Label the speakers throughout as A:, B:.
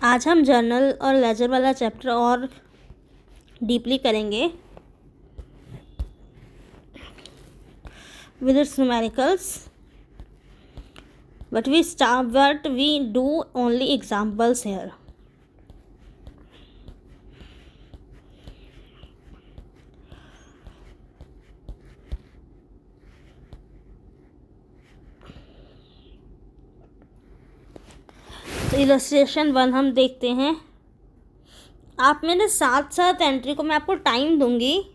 A: आज हम जर्नल और लेजर वाला चैप्टर और डीपली करेंगे with its numericals, but we do only examples here. तो इलस्ट्रेशन 1 हम देखते हैं। आप मेरे साथ साथ एंट्री को मैं आपको टाइम दूंगी।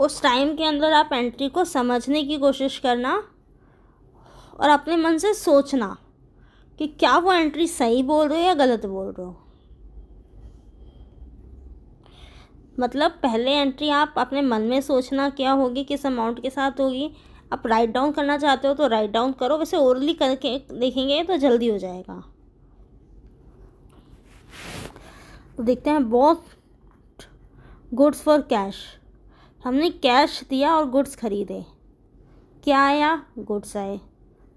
A: उस टाइम के अंदर आप एंट्री को समझने की कोशिश करना और अपने मन से सोचना कि क्या वो एंट्री सही बोल रहे हो या गलत बोल रहे हो। मतलब पहले एंट्री आप अपने मन में सोचना क्या होगी, किस अमाउंट के साथ होगी। आप राइट डाउन करना चाहते हो तो राइट डाउन करो, वैसे ओरली करके देखेंगे तो जल्दी हो जाएगा। तो देखते हैं बहुत गुड्स फॉर कैश। हमने कैश दिया और गुड्स खरीदे, क्या आया? गुड्स आए।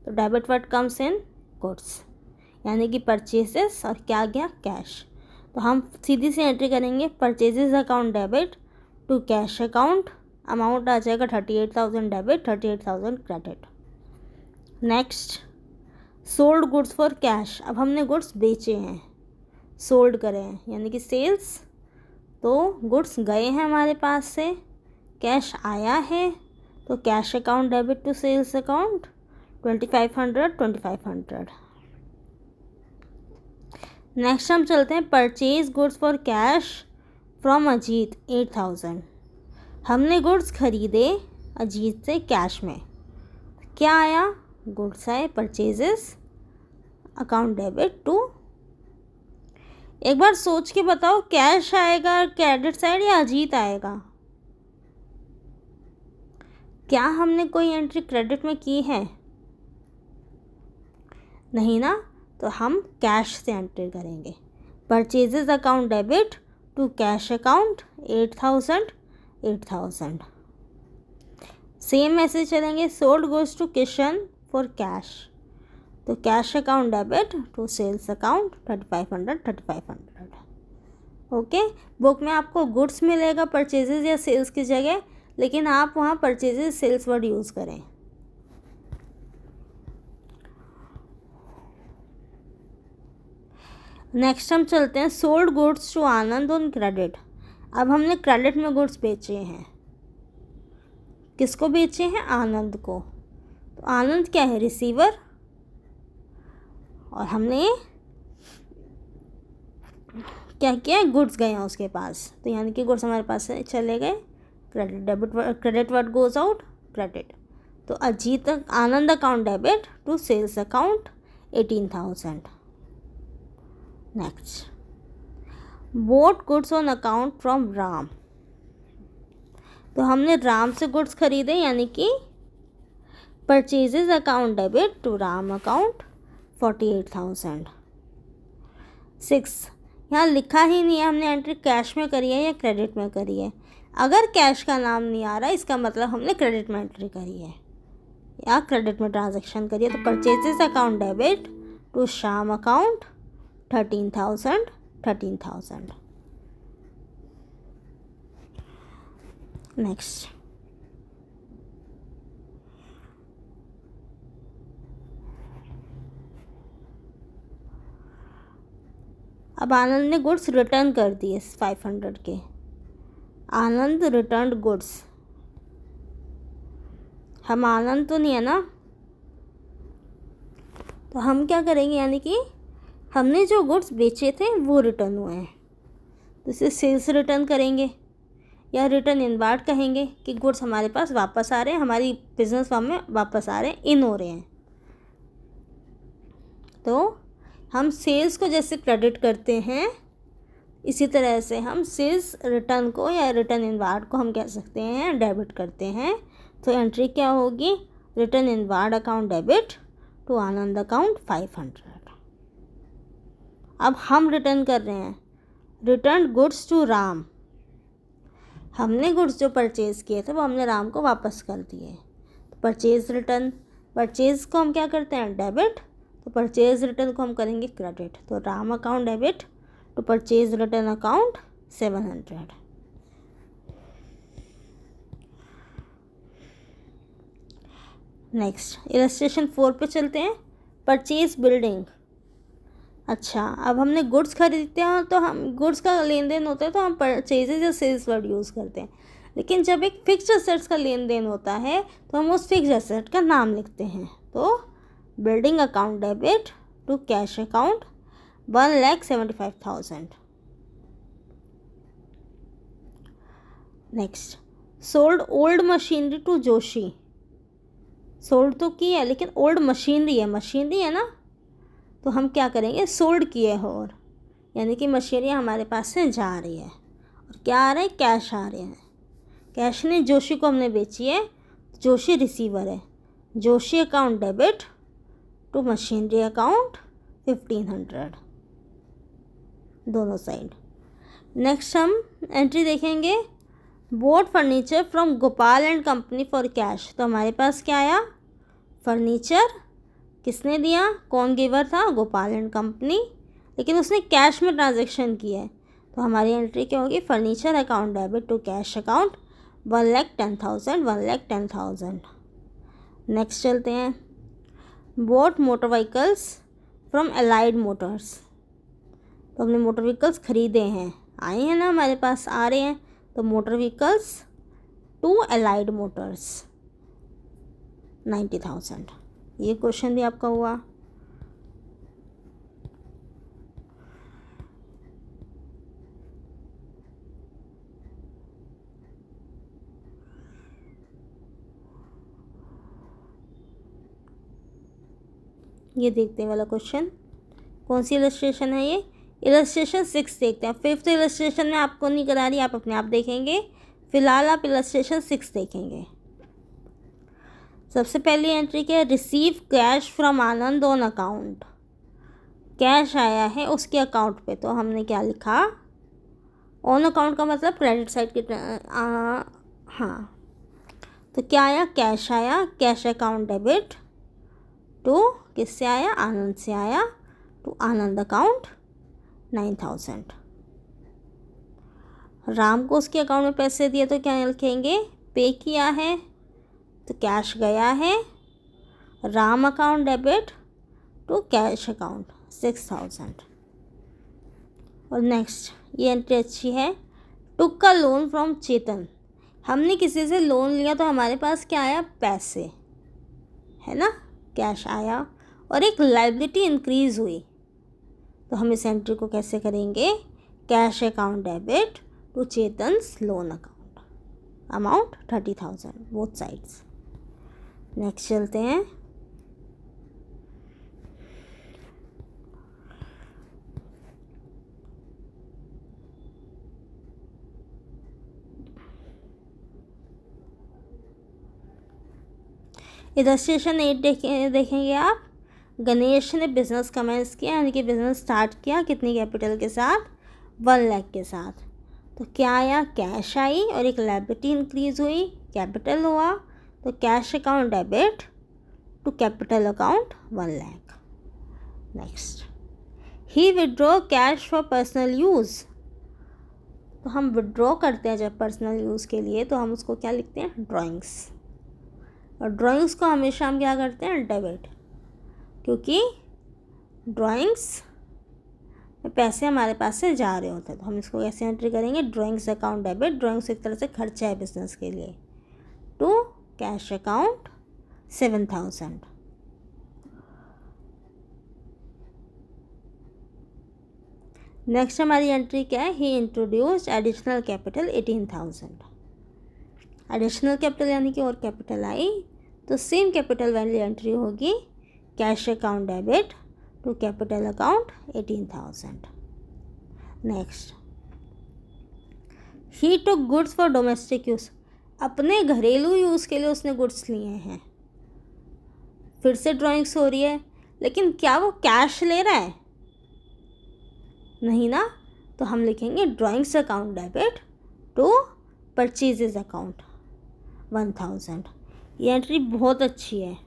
A: तो debit word comes in goods, यानी कि परचेसेस और क्या गया? कैश। तो हम सीधी सी एंट्री करेंगे, purchases account debit to cash account, amount आ जाएगा 38,000 debit, 38,000 credit. Next, sold goods for cash. अब हमने गुड्स बेचे हैं, सोल्ड करे हैं, यानी कि सेल्स। तो गुड्स गए हैं हमारे पास से, कैश आया है, तो cash account debit to sales account 2500। Next हम चलते हैं, purchase goods for cash from Ajit 8,000। हमने गुड्स खरीदे अजीत से कैश में, क्या आया? गुड्स आए, परचेजेस अकाउंट डेबिट टू। एक बार सोच के बताओ, कैश आएगा क्रेडिट साइड या अजीत आएगा? क्या हमने कोई एंट्री क्रेडिट में की है? नहीं ना, तो हम कैश से एंट्री करेंगे। Purchases account debit to cash account 8,000। Same message चलेंगे, sold goods to Kishan for cash, तो cash account debit to sales account 3,500। Okay, book में आपको गुड्स मिलेगा परचेजेस या सेल्स की जगह, लेकिन आप वहाँ परचेजेस सेल्स वर्ड यूज़ करें। नेक्स्ट हम चलते हैं, sold goods to Anand on credit. अब हमने क्रेडिट में गुड्स बेचे हैं, किसको बेचे हैं? आनंद को। तो आनंद क्या है? रिसीवर। और हमने क्या किया? गुड्स गए हैं उसके पास, तो यानी कि गुड्स हमारे पास से चले गए, credit debit, credit word goes out, credit. तो Ajit Anand account debit to sales account 18,000। Next, bought goods on account from Ram. तो हमने राम से गुड्स खरीदे, यानी कि purchases account debit to Ram account 48,000। 6, यहाँ लिखा ही नहीं है हमने एंट्री कैश में करी है या क्रेडिट में करी है। अगर कैश का नाम नहीं आ रहा, इसका मतलब हमने क्रेडिट में एंट्री करी है या क्रेडिट में ट्रांजैक्शन करी है। तो purchases account debit to Shyam account 13,000। Next, अब आनंद ने गुड्स रिटर्न कर दिए 500 के। आनंद रिटर्न गुड्स, हम आनंद तो नहीं है ना, तो हम क्या करेंगे? यानी कि हमने जो गुड्स बेचे थे वो रिटर्न हुए हैं, तो इसे सेल्स रिटर्न करेंगे या रिटर्न इनवार्ड कहेंगे कि गुड्स हमारे पास वापस आ रहे हैं, हमारी बिजनेस फॉर्म में वापस आ रहे हैं, इन हो रहे हैं। तो हम सेल्स को जैसे क्रेडिट करते हैं, इसी तरह से हम सेल्स रिटर्न को या रिटर्न इनवार्ड को हम कह सकते हैं डेबिट करते हैं। तो एंट्री क्या होगी? Return inward account debit to Anand account 500। अब हम रिटर्न कर रहे हैं, रिटर्न गुड्स टू राम। हमने गुड्स जो परचेज़ किए थे वो हमने राम को वापस कर दिए। तो परचेज़ रिटर्न, परचेज़ को हम क्या करते हैं डेबिट, तो परचेज़ रिटर्न को हम करेंगे क्रेडिट। तो Ram account debit to purchase return account 700। Next illustration 4 पे चलते हैं। Purchase building. अच्छा, अब हमने गुड्स खरीदते हैं तो हम गुड्स का लेन देन होता है तो हम परचेजेज या सेल्स वर्ड यूज़ करते हैं। लेकिन जब एक फिक्स्ड एसेट्स का लेन देन होता है तो हम उस फिक्स्ड एसेट का नाम लिखते हैं। तो building account debit to cash account 1,75,000। Next sold old machinery to Joshi. Sold तो की है लेकिन ओल्ड मशीनरी है ना, तो हम क्या करेंगे सोल्ड किए हो, और यानी कि मशीनरी हमारे पास से जा रही है और क्या आ रहा है कैश आ रहे हैं। कैश ने जोशी को हमने बेची है, जोशी रिसीवर है। Joshi account debit to machinery account 1,500 दोनों साइड। नेक्स्ट हम एंट्री देखेंगे bought furniture from Gopal and company for cash. तो हमारे पास क्या आया फर्नीचर, किसने दिया, कौन गिवर था, गोपाल एंड कंपनी, लेकिन उसने कैश में ट्रांजैक्शन किया है। तो हमारी एंट्री क्या होगी furniture account debit to cash account 1,10,000। Next चलते हैं bought motor vehicles from Allied Motors. तो हमने मोटर व्हीकल्स खरीदे हैं, आए हैं ना हमारे पास, आ रहे हैं। तो motor vehicles to Allied Motors 90,000। ये क्वेश्चन भी आपका हुआ। ये देखते वाला क्वेश्चन कौन सी इलस्ट्रेशन है, ये इलस्ट्रेशन 6 देखते हैं। 5th इलस्ट्रेशन में आपको नहीं करा रही, आप अपने आप देखेंगे। फिलहाल आप इलस्ट्रेशन 6 देखेंगे। सबसे पहली एंट्री क्या है receive cash from Anand on account. Cash आया है उसके अकाउंट पे, तो हमने क्या लिखा ऑन अकाउंट का मतलब क्रेडिट साइड की हाँ। तो क्या आया कैश आया, कैश अकाउंट डेबिट टू किससे आया आनंद से आया, टू आनंद अकाउंट 9,000। राम को उसके अकाउंट में पैसे दिए तो क्या लिखेंगे पे किया है, तो कैश गया है, Ram account debit to cash account 6,000। और नेक्स्ट ये एंट्री अच्छी है टुक का लोन फ्रॉम चेतन। हमने किसी से लोन लिया तो हमारे पास क्या आया पैसे, है ना, कैश आया और एक लायबिलिटी इंक्रीज़ हुई। तो हम इस एंट्री को कैसे करेंगे cash account debit to Chetan's loan account amount 30,000 both sides. Next चलते हैं इलस्ट्रेशन 8 देखेंगे आप। गणेश ने बिज़नेस कमेंस किया, यानी कि बिज़नेस स्टार्ट किया कितनी कैपिटल के साथ 1 लाख के साथ। तो क्या आया कैश आई और एक लायबिलिटी इंक्रीज़ हुई, कैपिटल हुआ। तो cash account debit to capital account 1 lakh. Next he withdraw cash for personal use. तो हम विड्रॉ करते हैं जब पर्सनल यूज़ के लिए तो हम उसको क्या लिखते हैं ड्राइंग्स, और ड्राइंग्स को हमेशा हम क्या करते हैं डेबिट, क्योंकि ड्राइंग्स में पैसे हमारे पास से जा रहे होते हैं। तो हम इसको कैसे एंट्री करेंगे ड्राइंग्स अकाउंट डेबिट, ड्राइंग्स एक तरह से खर्चा है बिजनेस के लिए, टू कैश अकाउंट 7,000। नेक्स्ट हमारी एंट्री क्या है he introduced additional capital 18,000। Additional capital यानी कि और कैपिटल आई, तो सेम कैपिटल वाली एंट्री होगी cash account debit to capital account 18,000। Next he took goods for domestic use. अपने घरेलू यूज़ के लिए उसने गुड्स लिए हैं। फिर से ड्राइंग्स हो रही है, लेकिन क्या वो कैश ले रहा है, नहीं ना। तो हम लिखेंगे drawings account debit to purchases account 1000। ये एंट्री बहुत अच्छी है।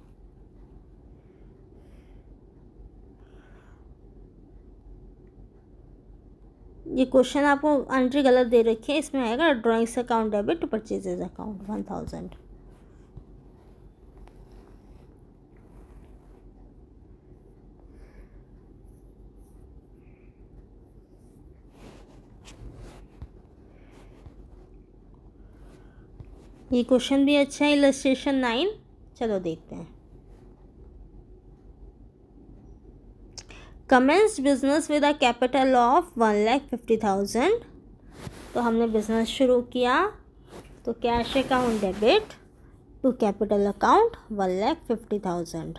A: ये क्वेश्चन आपको एंट्री गलत दे रखी है, इसमें आएगा drawings account debit to purchases account 1000। ये क्वेश्चन भी अच्छा है, इलस्ट्रेशन 9। चलो देखते हैं। Commenced business with a capital of 1,50,000। तो हमने बिजनेस शुरू किया, तो cash account debit to capital account 1,50,000।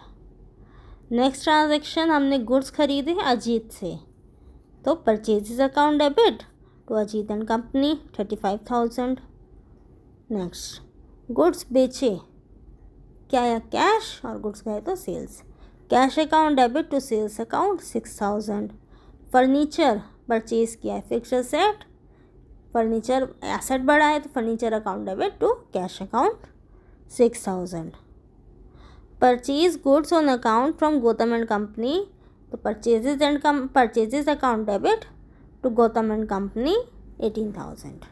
A: Next transaction, हमने गुड्स खरीदे अजीत से, तो purchases account debit to Ajit and company 35,000। Next, goods बेचे, क्या आया कैश, और गुड्स गए तो sales, cash account debit to sales account 6,000। Furniture purchase किया है, फिक्स्ड एसेट, फर्नीचर एसेट बढ़ा है तो furniture account debit to cash account 6,000। Purchase goods on account from Gautam and company, तो purchases account debit to Gautam and company 18,000।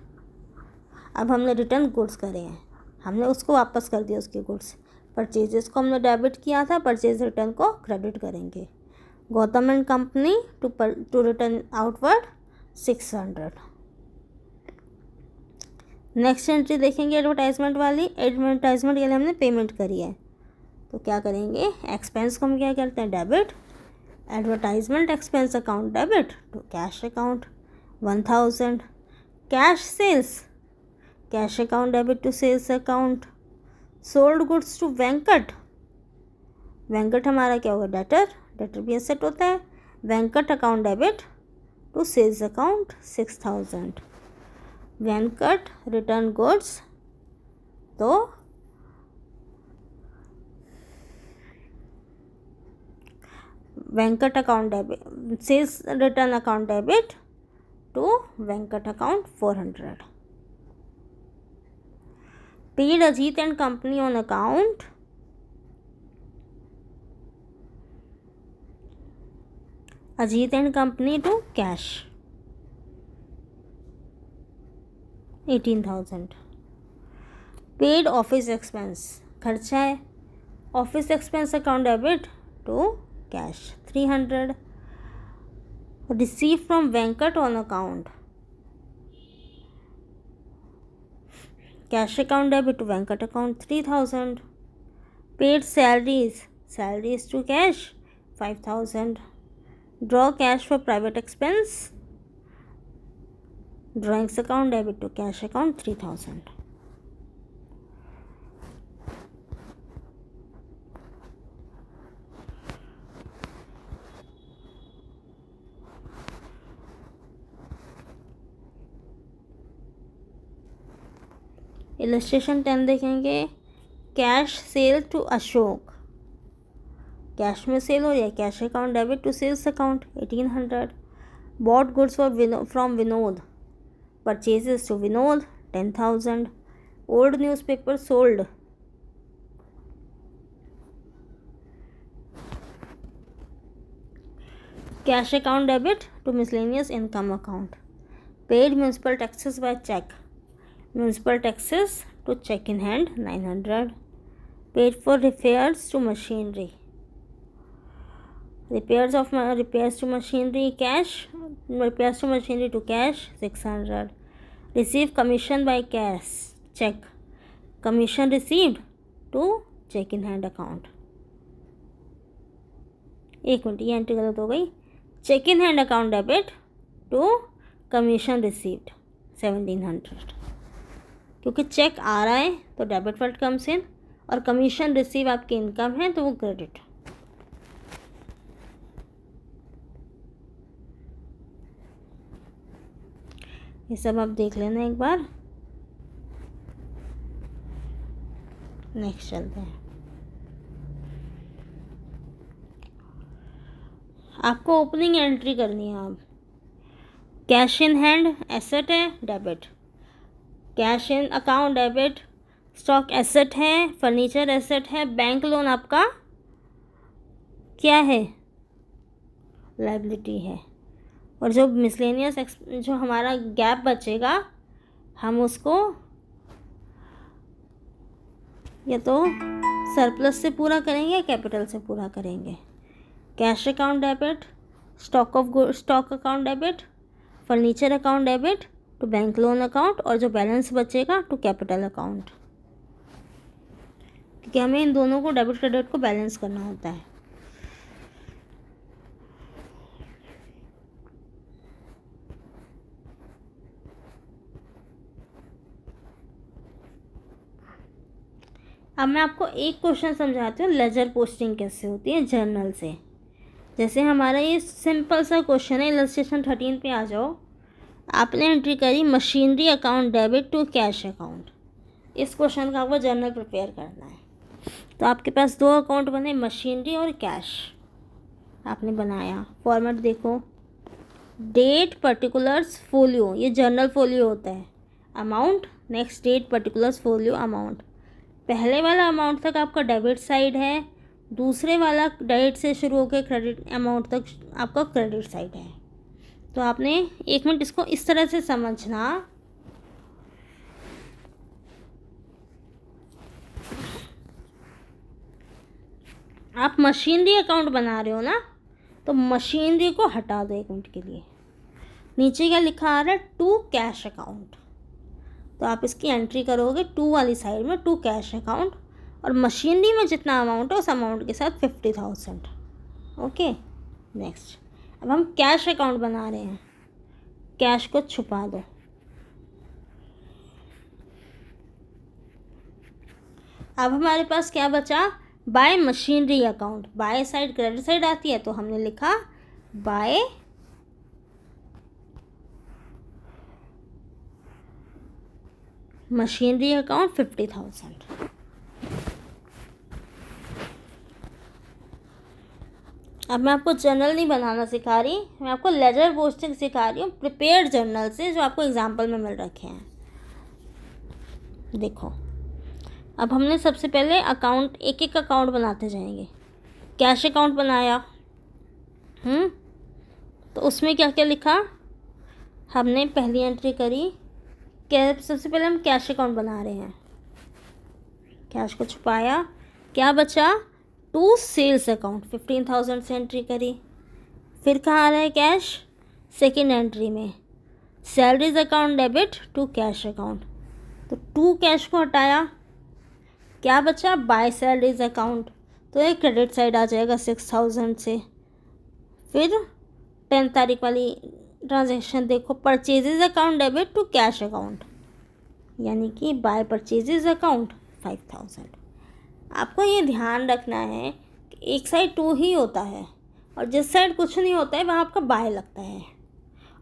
A: अब हमने return goods करे हैं, हमने उसको वापस कर दिया उसके गुड्स। परचेजेस को हमने डेबिट किया था, परचेज रिटर्न को क्रेडिट करेंगे। Gautam and company to return outward 600। Next entry देखेंगे एडवर्टाइजमेंट वाली। एडवर्टाइजमेंट के लिए हमने पेमेंट करी है, तो क्या करेंगे, एक्सपेंस को हम क्या करते हैं, debit. Advertisement expense account debit to cash account 1000। Cash sales, cash account debit to sales account. Sold goods to Venkat, Venkat हमारा क्या होगा, डेटर, डेटर भी एसेट होता है। Venkat account debit to sales account 6,000। Venkat return goods, तो Venkat account debit, sales return account debit to Venkat account 400। Paid Ajit and company on account, Ajit and company to cash 18,000। Paid office expense, खर्चा है, office expense account debit to cash 300। Receive from Venkat on account, cash account debit to Venkat account 3,000। Paid salaries, salaries to cash 5,000। Draw cash for private expense, drawings account debit to cash account 3,000। Illustration 10 देखेंगे। Cash sale to Ashok, cash में sale हो रही है, cash account debit to sales account 1800। Bought goods from Vinod, purchases to Vinod 10,000। Old newspaper sold, cash account debit to miscellaneous income account. Paid municipal taxes by cheque, municipal taxes to cheque in hand 900। Paid for repairs to machinery, repairs to machinery cash, repairs to machinery to cash 600. Receive commission by cash check, commission received to check in hand account। एक minute, ये entry गलत हो गई। Cheque in hand account debit to commission received 1700, क्योंकि check आ रहा है तो debit word comes इन, और कमीशन रिसीव आपकी इनकम है तो वो क्रेडिट। ये सब आप देख लेना एक बार। नेक्स्ट चलते हैं। आपको ओपनिंग एंट्री करनी है। आप कैश इन हैंड एसेट है, debit. Cash in account debit, stock asset है, फर्नीचर एसेट है, बैंक लोन आपका क्या है, लायबिलिटी है। और जो मिसलेनियस जो हमारा गैप बचेगा हम उसको या तो सरप्लस से पूरा करेंगे या कैपिटल से पूरा करेंगे। Cash account debit, stock account debit, furniture account debit to bank loan account, और जो बैलेंस बचेगा टू कैपिटल अकाउंट, क्योंकि हमें इन दोनों को डेबिट क्रेडिट को बैलेंस करना होता है। अब मैं आपको एक क्वेश्चन समझाती हूँ लेजर पोस्टिंग कैसे होती है जर्नल से। जैसे हमारा ये सिंपल सा क्वेश्चन है, इलस्ट्रेशन 13 पे आ जाओ। आपने एंट्री करी machinery account debit to cash account. इस क्वेश्चन का आपको जर्नल प्रिपेयर करना है। तो आपके पास दो अकाउंट बने, मशीनरी और कैश। आपने बनाया, फॉर्मेट देखो, डेट पर्टिकुलर्स फोलियो, ये जर्नल फोलियो होता है। Amount, next date particulars folio amount. पहले वाला अमाउंट तक आपका डेबिट साइड है, दूसरे वाला डेबिट से शुरू होकर क्रेडिट अमाउंट तक आपका क्रेडिट साइड है। तो आपने 1 मिनट इसको इस तरह से समझना। आप मशीनरी अकाउंट बना रहे हो ना, तो मशीनरी को हटा दो 1 मिनट के लिए। नीचे क्या लिखा आ रहा है, टू कैश अकाउंट। तो आप इसकी एंट्री करोगे टू वाली साइड में, टू कैश अकाउंट, और मशीनरी में जितना अमाउंट है उस अमाउंट के साथ 50,000। ओके, नेक्स्ट अब हम कैश अकाउंट बना रहे हैं। कैश को छुपा दो। अब हमारे पास क्या बचा, bye machinery account. By side credit side आती है, तो हमने लिखा बाय मशीनरी अकाउंट 50,000। अब मैं आपको जर्नल नहीं बनाना सिखा रही, मैं आपको लेजर पोस्टिंग सिखा रही हूँ प्रिपेयर्ड जर्नल से, जो आपको एग्जाम्पल में मिल रखे हैं। देखो, अब हमने सबसे पहले अकाउंट, एक एक अकाउंट बनाते जाएंगे। कैश अकाउंट बनाया, तो उसमें क्या क्या लिखा, हमने पहली एंट्री करी। सबसे पहले हम कैश अकाउंट बना रहे हैं। कैश को छुपाया, क्या बचा, टू सेल्स अकाउंट 15,000 से एंट्री करी। फिर कहाँ आ रहा है कैश, सेकेंड एंट्री में salaries account debit to cash account. तो टू कैश को हटाया, क्या बचा, बाय सैलरीज अकाउंट। तो एक क्रेडिट साइड आ जाएगा 6,000 से। फिर 10 तारीख वाली ट्रांजैक्शन देखो, purchases account debit to cash account, यानी कि बाय परचेजेज अकाउंट 5,000। आपको ये ध्यान रखना है कि एक साइड टू ही होता है और जिस साइड कुछ नहीं होता है वहाँ आपका बाय लगता है।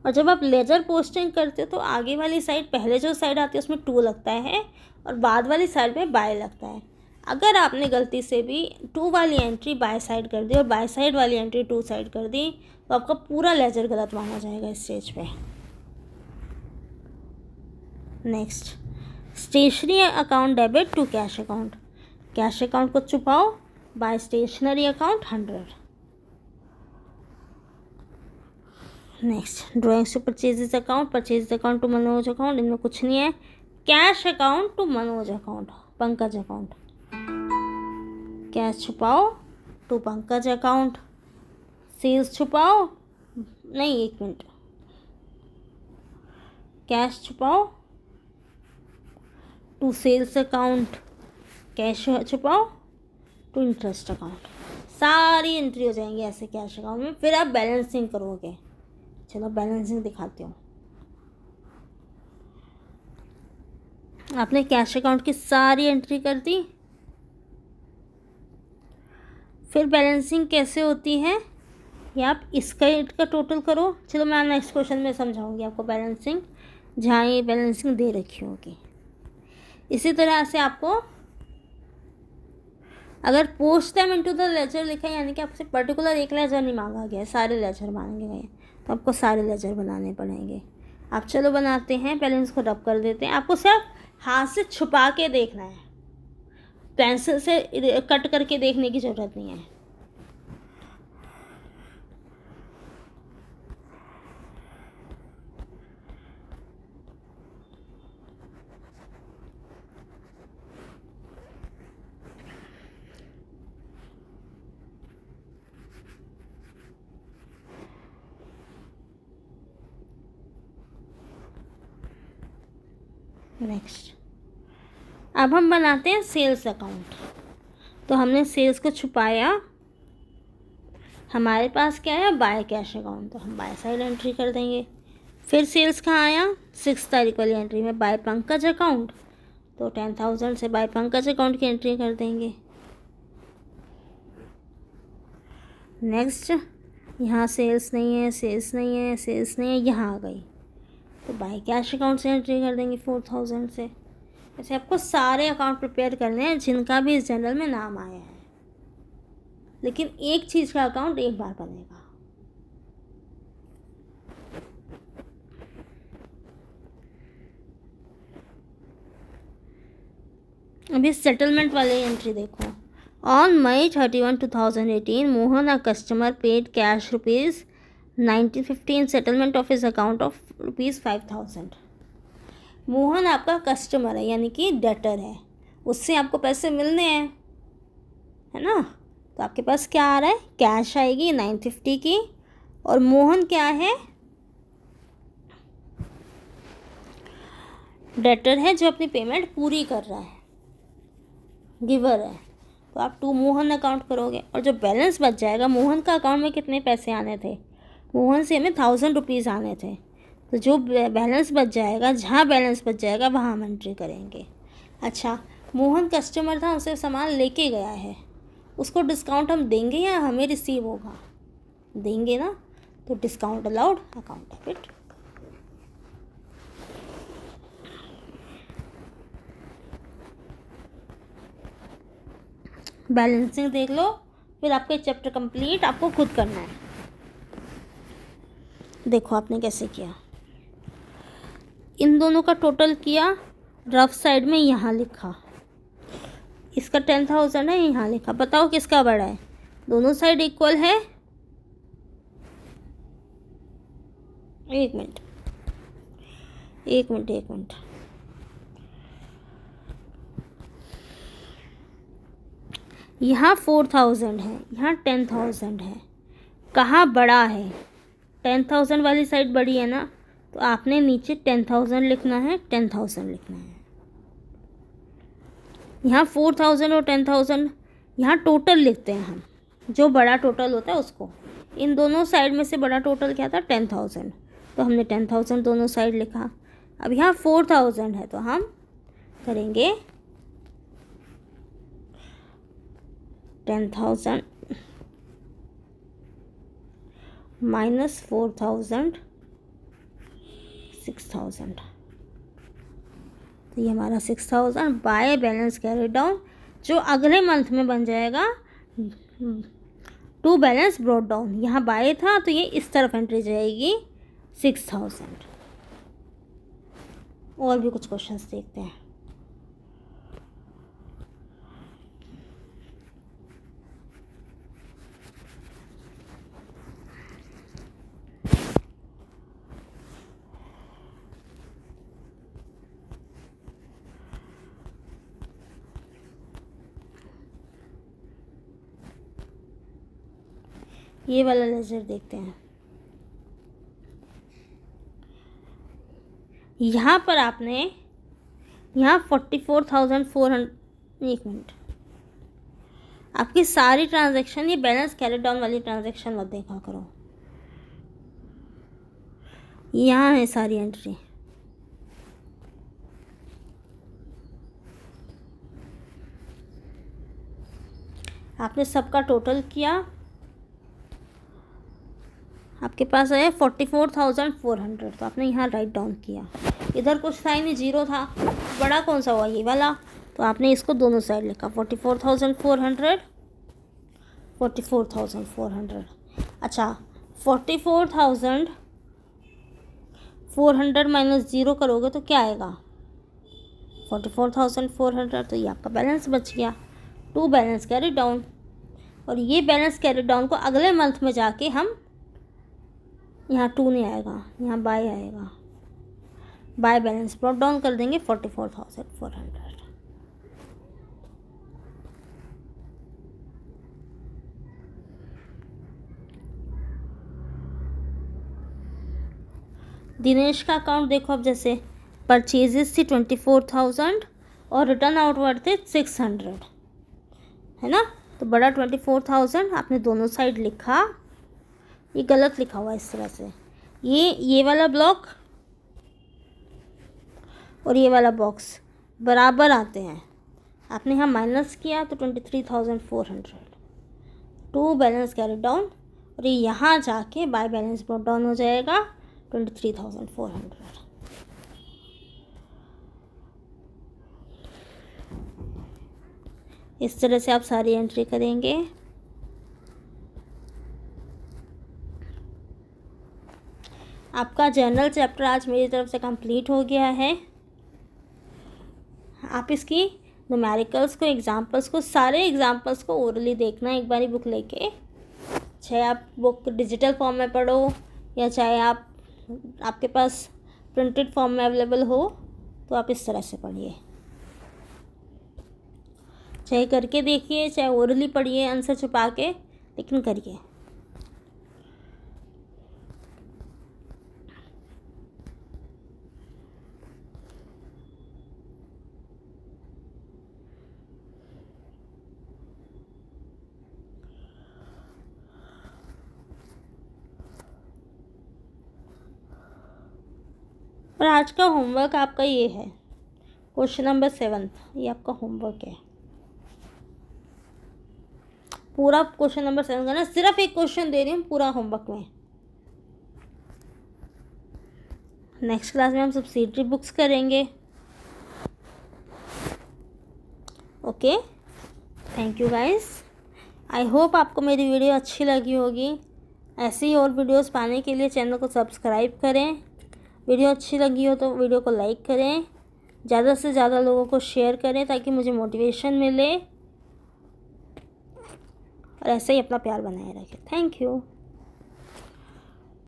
A: और जब आप लेजर पोस्टिंग करते हो तो आगे वाली साइड, पहले जो साइड आती है उसमें टू लगता है और बाद वाली साइड में बाय लगता है। अगर आपने गलती से भी टू वाली एंट्री बाय साइड कर दी और बाय साइड वाली एंट्री टू साइड कर दी, तो आपका पूरा लेजर गलत माना जाएगा इस स्टेज पे। Next, stationery account debit to cash account. Cash account को छुपाओ, by stationery account 100। Next, drawings to purchases account, purchases account to Manoj account, इनमें कुछ नहीं है। Cash account to Manoj account, Pankaj account. Cash छुपाओ टू पंकज अकाउंट, सेल्स छुपाओ, नहीं 1 मिनट, कैश छुपाओ टू सेल्स अकाउंट, कैश छुपाओ टू इंटरेस्ट अकाउंट। सारी एंट्री हो जाएंगी ऐसे कैश अकाउंट में। फिर आप बैलेंसिंग करोगे। चलो बैलेंसिंग दिखाती हूँ। आपने कैश अकाउंट की सारी एंट्री कर दी। फिर बैलेंसिंग कैसे होती है ये आप इसका टोटल करो। चलो मैं नेक्स्ट क्वेश्चन में समझाऊंगी आपको बैलेंसिंग, जहाँ ये बैलेंसिंग दे रखी होगी। इसी तरह से आपको अगर post them into the ledger लिखा है, यानी कि आपसे पर्टिकुलर एक लेजर नहीं मांगा गया है, सारे लेजर मांगे गए हैं, तो आपको सारे लेजर बनाने पड़ेंगे। आप चलो बनाते हैं, पहले इसको रब कर देते हैं। आपको सिर्फ हाथ से छुपा के देखना है, पेंसिल से कट करके देखने की ज़रूरत नहीं है। नेक्स्ट, अब हम बनाते हैं सेल्स अकाउंट। तो हमने सेल्स को छुपाया, हमारे पास क्या है, बाय कैश अकाउंट, तो हम बाय साइड एंट्री कर देंगे। फिर सेल्स कहाँ आया, 6 तारीख वाली एंट्री में बाय पंकज अकाउंट, तो 10,000 से बाय पंकज अकाउंट की एंट्री कर देंगे। नेक्स्ट, यहाँ सेल्स नहीं है, सेल्स नहीं है, सेल्स नहीं है, यहाँ आ गई, तो बाय कैश अकाउंट से एंट्री कर देंगे 4,000 से। ऐसे आपको सारे अकाउंट प्रिपेयर करने हैं जिनका भी इस जनरल में नाम आया है, लेकिन एक चीज़ का अकाउंट एक बार बनेगा। अभी सेटलमेंट वाली एंट्री देखो। On May 31, 2018 Mohan a customer paid cash ₹1950 settlement of his account of ₹5,000। Mohan आपका कस्टमर है, यानी कि डेटर है, उससे आपको पैसे मिलने हैं, है ना। तो आपके पास क्या आ रहा है, कैश आएगी 950 की, और मोहन क्या है, डेटर है जो अपनी पेमेंट पूरी कर रहा है, गिवर है। तो आप टू मोहन अकाउंट करोगे, और जो बैलेंस बच जाएगा, मोहन का अकाउंट में कितने पैसे आने थे, मोहन से हमें 1,000 रुपीज़ आने थे, तो जो बैलेंस बच जाएगा, जहाँ बैलेंस बच जाएगा वहाँ हम एंट्री करेंगे। अच्छा, मोहन कस्टमर था, उसे सामान लेके गया है, उसको डिस्काउंट हम देंगे या हमें रिसीव होगा, देंगे ना, तो discount allowed, account debit. Balancing देख लो, फिर आपके चैप्टर कंप्लीट आपको खुद करना है। देखो आपने कैसे किया, इन दोनों का टोटल किया, रफ साइड में यहाँ लिखा, इसका 10,000 है, यहाँ लिखा, बताओ किसका बड़ा है, दोनों साइड इक्वल है। एक मिनट, यहाँ 4,000 है, यहाँ 10,000 है, कहाँ बड़ा है, 10,000 वाली साइड बड़ी है ना, तो आपने नीचे 10,000 लिखना है, 10,000 लिखना है। यहाँ 4,000 और 10,000, यहाँ टोटल लिखते हैं हम, जो बड़ा टोटल होता है उसको। इन दोनों साइड में से बड़ा टोटल क्या था, 10,000, तो हमने 10,000 दोनों साइड लिखा। अब यहाँ 4,000 है, तो हम करेंगे 10,000 माइनस 4,000, 6,000, तो ये हमारा 6,000 बाय बैलेंस कैरी डाउन, जो अगले मंथ में बन जाएगा टू बैलेंस ब्रॉट डाउन। यहाँ बाय था तो ये इस तरफ एंट्री जाएगी 6,000। और भी कुछ क्वेश्चंस देखते हैं। ये वाला लेजर देखते हैं। यहाँ पर आपने यहाँ 44,400, एक मिनट, आपकी सारी ट्रांजैक्शन, ये बैलेंस कैरी डाउन वाली ट्रांजैक्शन मत देखा करो, यहाँ है सारी एंट्री। आपने सबका टोटल किया, आपके पास आया 44,400, तो आपने यहाँ राइट डाउन किया। इधर कुछ था ही नहीं, जीरो था, बड़ा कौन सा हुआ, ये वाला, तो आपने इसको दोनों साइड लिखा 44,400, 44,400। अच्छा, 400 माइनस 0 करोगे तो क्या आएगा? 44,400। तो ये आपका बैलेंस बच गया। To balance carry down. और ये बैलेंस कैरी डाउन को अगले मंथ में जाके हम, यहाँ 2 नहीं आएगा, यहाँ बाय आएगा, बाय बैलेंस ब्रॉट डाउन कर देंगे 44,400। दिनेश का अकाउंट देखो, अब जैसे परचेजेस थी 24,000 और रिटर्न आउटवर्ड थे 600, है ना। तो बड़ा 24,000 आपने दोनों साइड लिखा, ये गलत लिखा हुआ है इस तरह से। ये वाला ब्लॉक और ये वाला बॉक्स बराबर आते हैं। आपने यहाँ माइनस किया तो 23,400। टू बैलेंस कैरी डाउन और ये यहाँ जाके बाय बैलेंस ब्रॉट डाउन हो जाएगा 23,400। इस तरह से आप सारी एंट्री करेंगे। आपका जनरल चैप्टर आज मेरी तरफ से कंप्लीट हो गया है। आप इसकी न्यूमेरिकल्स को, एग्जांपल्स को, सारे एग्जांपल्स को ओरली देखना एक बारी बुक लेके, चाहे आप बुक डिजिटल फॉर्म में पढ़ो या चाहे आपके पास प्रिंटेड फॉर्म में अवेलेबल हो, तो आप इस तरह से पढ़िए। चाहे करके देखिए, चाहे ओरली पढ़िए आंसर छुपा के, लेकिन करिए। और आज का होमवर्क आपका ये है, क्वेश्चन नंबर 7, ये आपका होमवर्क है। पूरा क्वेश्चन नंबर 7 करना, सिर्फ एक क्वेश्चन दे रही हूँ पूरा होमवर्क में। नेक्स्ट क्लास में हम सब्सिडरी बुक्स करेंगे। Okay, thank you guys. I hope आपको मेरी वीडियो अच्छी लगी होगी। ऐसी ही और वीडियोस पाने के लिए चैनल को सब्सक्राइब करें। वीडियो अच्छी लगी हो तो वीडियो को लाइक करें, ज़्यादा से ज़्यादा लोगों को शेयर करें ताकि मुझे मोटिवेशन मिले, और ऐसे ही अपना प्यार बनाए रखें। Thank you.